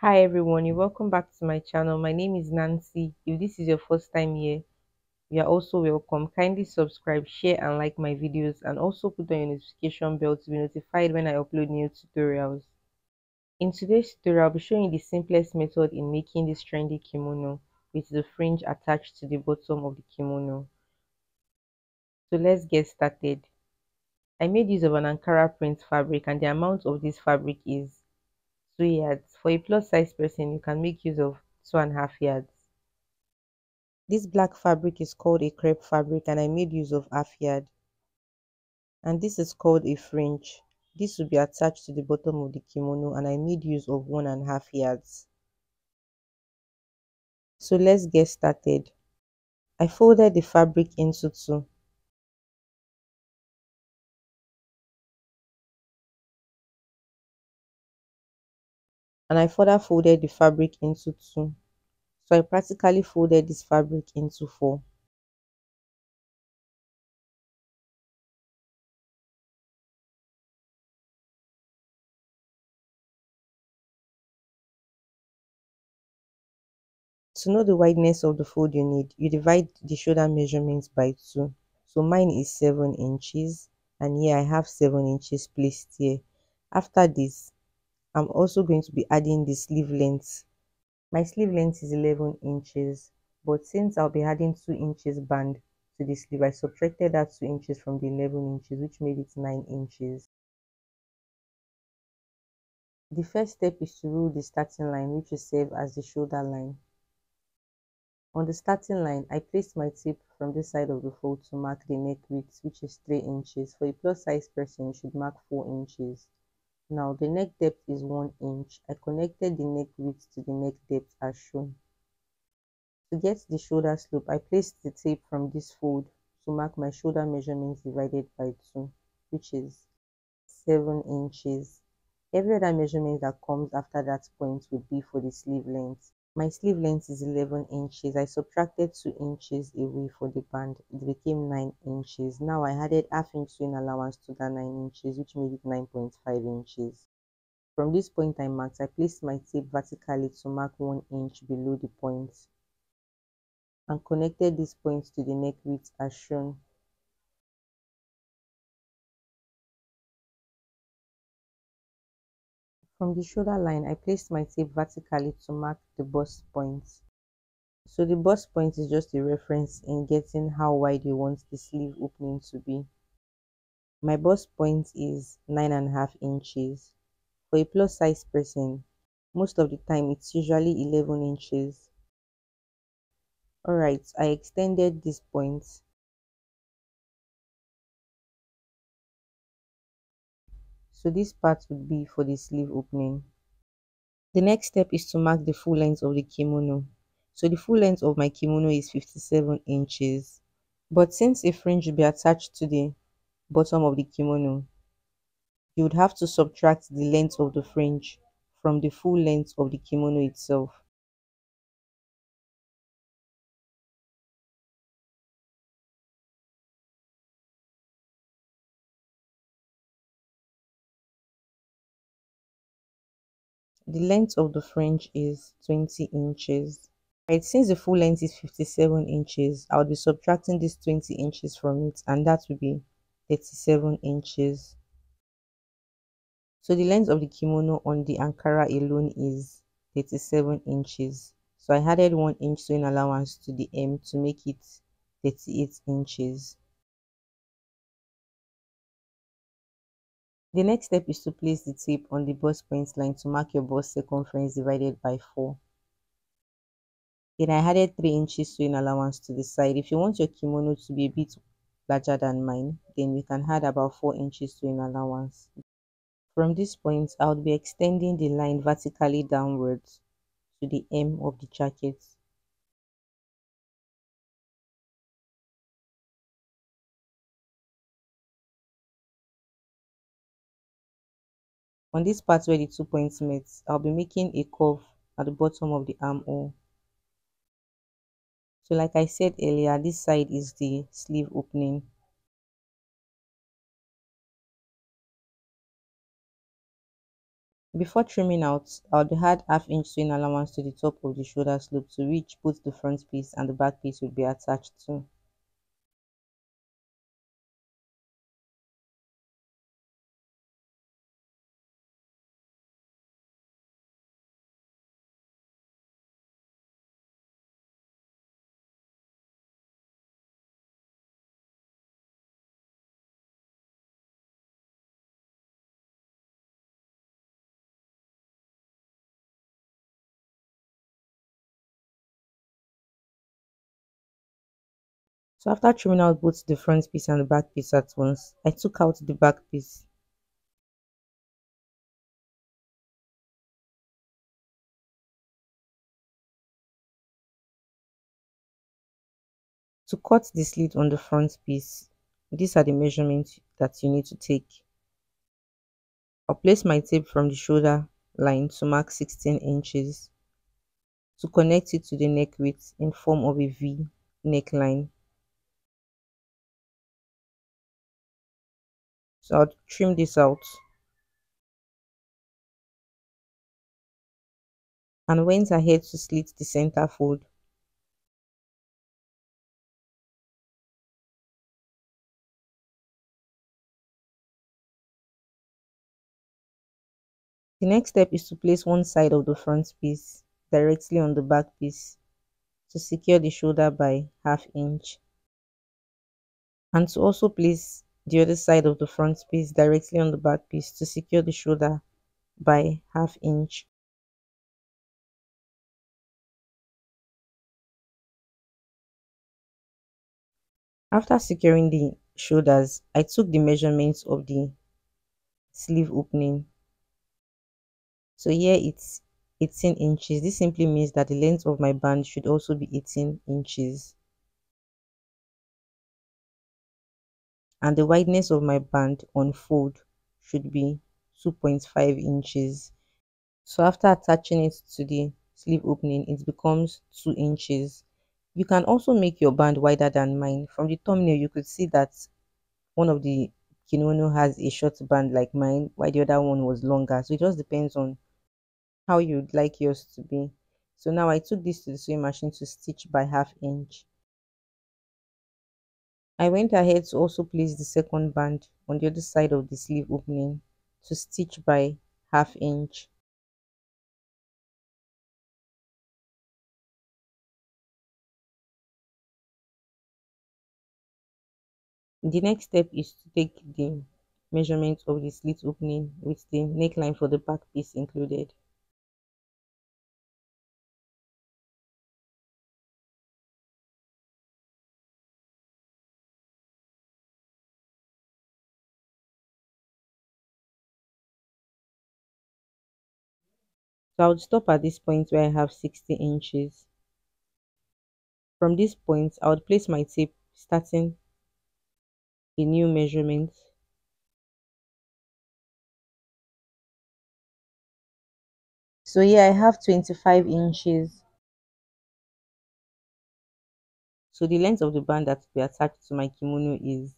Hi everyone, you're welcome back to my channel. My name is Nancy. If this is your first time here, you are also welcome. Kindly subscribe, share and like my videos, and also put on your notification bell to be notified when I upload new tutorials. In today's tutorial, I'll be showing you the simplest method in making this trendy kimono with the fringe attached to the bottom of the kimono. So let's get started. I made use of an Ankara print fabric, and the amount of this fabric is 2 yards. For a plus size person, you can make use of 2.5 yards. This black fabric is called a crepe fabric, and I made use of half yard. And this is called a fringe. This will be attached to the bottom of the kimono, and I made use of 1.5 yards. So let's get started. I folded the fabric into two. And I further folded the fabric into two. So I practically folded this fabric into four. To know the wideness of the fold you need, you divide the shoulder measurements by 2. So mine is 7 inches, and here I have 7 inches placed here. After this, I'm also going to be adding the sleeve length. My sleeve length is 11 inches, but since I'll be adding 2 inches band to the sleeve, I subtracted that 2 inches from the 11 inches, which made it 9 inches. The first step is to rule the starting line, which will serve as the shoulder line. On the starting line, I placed my tip from this side of the fold to mark the neck width, which is 3 inches. For a plus size person, you should mark 4 inches. Now, the neck depth is 1 inch. I connected the neck width to the neck depth as shown. To get the shoulder slope, I placed the tape from this fold to mark my shoulder measurements divided by 2, which is 7 inches. Every other measurement that comes after that point would be for the sleeve length. My sleeve length is 11 inches. I subtracted 2 inches away for the band. It became 9 inches. Now I added half inch sewing allowance to that 9 inches, which made it 9.5 inches. From this point I marked, I placed my tape vertically to mark 1 inch below the point and connected this point to the neck width as shown. From the shoulder line, I placed my tape vertically to mark the bust point. So the bust point is just a reference in getting how wide you want the sleeve opening to be. My bust point is 9.5 inches. For a plus size person, most of the time it's usually 11 inches. Alright, I extended this point. So this part would be for the sleeve opening. The next step is to mark the full length of the kimono. So the full length of my kimono is 57 inches. But since a fringe will be attached to the bottom of the kimono, you would have to subtract the length of the fringe from the full length of the kimono itself. The length of the fringe is 20 inches. Right, since the full length is 57 inches, I'll be subtracting this 20 inches from it, and that will be 37 inches. So the length of the kimono on the Ankara alone is 37 inches. So I added 1 inch sewing allowance to the hem to make it 38 inches. The next step is to place the tape on the bust point line to mark your bust circumference divided by 4. Then I added 3 inches sewing allowance to the side. If you want your kimono to be a bit larger than mine, then you can add about 4 inches sewing allowance. From this point, I would be extending the line vertically downwards to the hem of the jacket. On this part where the 2 points meet, I'll be making a curve at the bottom of the armhole. So like I said earlier, this side is the sleeve opening. Before trimming out, I would add half-inch sewing allowance to the top of the shoulder slope to which both the front piece and the back piece will be attached to. So after trimming out both the front piece and the back piece at once, I took out the back piece. To cut the slit on the front piece, these are the measurements that you need to take. I'll place my tape from the shoulder line to mark 16 inches to connect it to the neck width in form of a V neckline. So I'll trim this out and went ahead to slit the center fold. The next step is to place one side of the front piece directly on the back piece to secure the shoulder by ½ inch, and to also place the other side of the front piece directly on the back piece to secure the shoulder by ½ inch. After securing the shoulders, I took the measurements of the sleeve opening. So here it's 18 inches. This simply means that the length of my band should also be 18 inches. And the wideness of my band on fold should be 2.5 inches. So after attaching it to the sleeve opening, it becomes 2 inches. You can also make your band wider than mine. From the thumbnail, you could see that one of the kimono has a short band like mine, while the other one was longer. So it just depends on how you'd like yours to be. So now I took this to the sewing machine to stitch by ½ inch. I went ahead to also place the second band on the other side of the sleeve opening to stitch by ½ inch. The next step is to take the measurement of the slit opening with the neckline for the back piece included. So I would stop at this point where I have 60 inches. From this point, I would place my tape starting a new measurement. So here I have 25 inches. So the length of the band that will be attached to my kimono is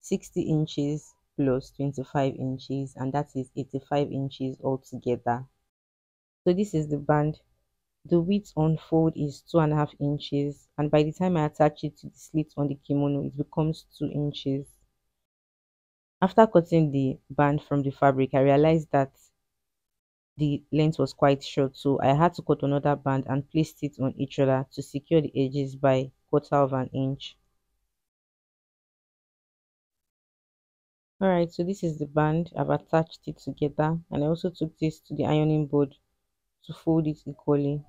60 inches plus 25 inches, and that is 85 inches altogether. So this is the band. The width on fold is 2.5 inches, and by the time I attach it to the slit on the kimono, it becomes 2 inches. After cutting the band from the fabric, I realized that the length was quite short, so I had to cut another band and placed it on each other to secure the edges by 1/4 inch. Alright, so this is the band. I've attached it together, and I also took this to the ironing board to fold it equally.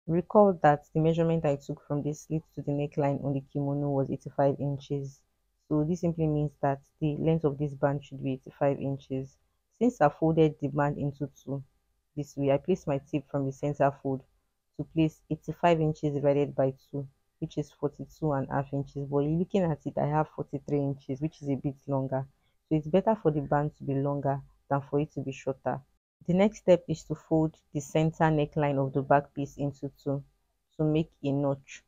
Recall that the measurement I took from the slit to the neckline on the kimono was 85 inches. So this simply means that the length of this band should be 85 inches. Since I folded the band into two this way, I placed my tip from the center fold to place 85 inches divided by 2, which is 42.5 inches. But looking at it, I have 43 inches, which is a bit longer. So it's better for the band to be longer than for it to be shorter. The next step is to fold the center neckline of the back piece into two to make a notch.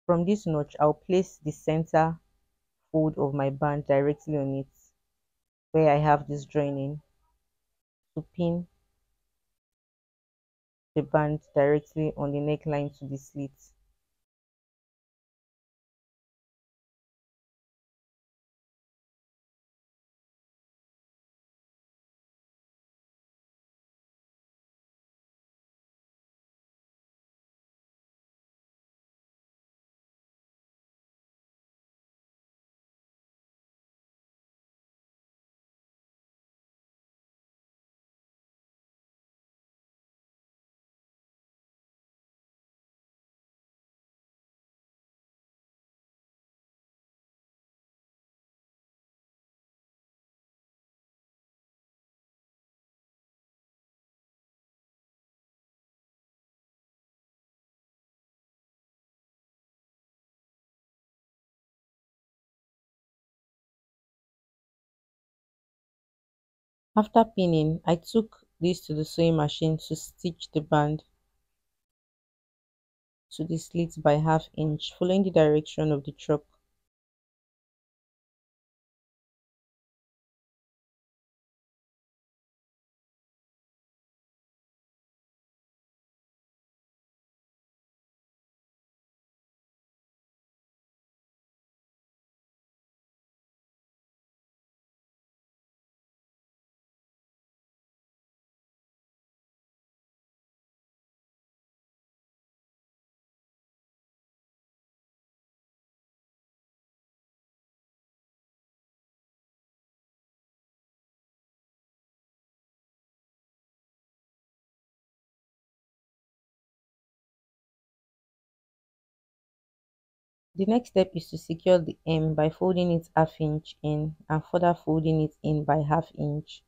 From this notch, I'll place the center fold of my band directly on it where I have this joining to pin the band directly on the neckline to the slit. After pinning, I took this to the sewing machine to stitch the band to the slit by ½ inch, following the direction of the chalk. The next step is to secure the hem by folding it ½ inch in and further folding it in by ½ inch.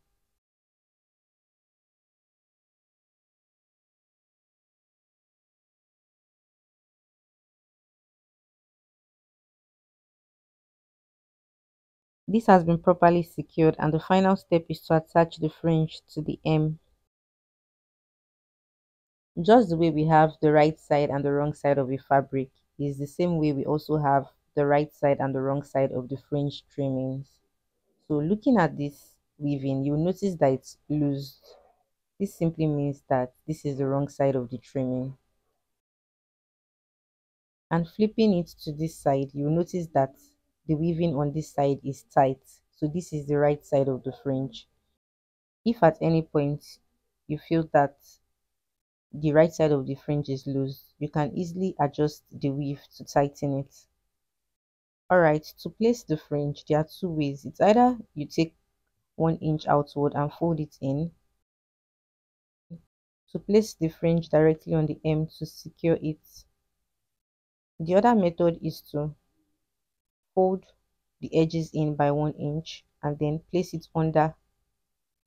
This has been properly secured, and the final step is to attach the fringe to the hem. Just the way we have the right side and the wrong side of a fabric is the same way we also have the right side and the wrong side of the fringe trimmings. So looking at this weaving, you'll notice that it's loose. This simply means that this is the wrong side of the trimming. And flipping it to this side, you'll notice that the weaving on this side is tight. So this is the right side of the fringe. If at any point you feel that the right side of the fringe is loose, you can easily adjust the weave to tighten it. Alright, to place the fringe, there are two ways. It's either you take 1 inch outward and fold it in to place the fringe directly on the hem to secure it. The other method is to fold the edges in by 1 inch and then place it under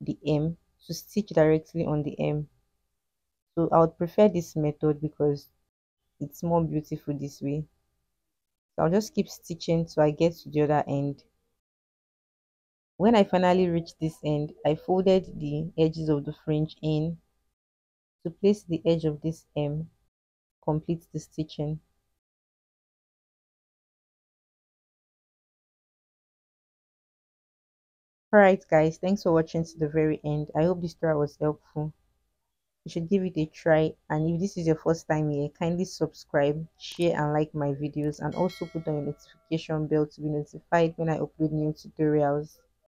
the hem to stitch directly on the hem. So I would prefer this method because it's more beautiful this way. So I'll just keep stitching till I get to the other end. When I finally reached this end, I folded the edges of the fringe in to place the edge of this hem, complete the stitching. Alright guys, thanks for watching to the very end. I hope this tutorial was helpful. You should give it a try, and if this is your first time here, kindly subscribe, share and like my videos, and also put on your notification bell to be notified when I upload new tutorials.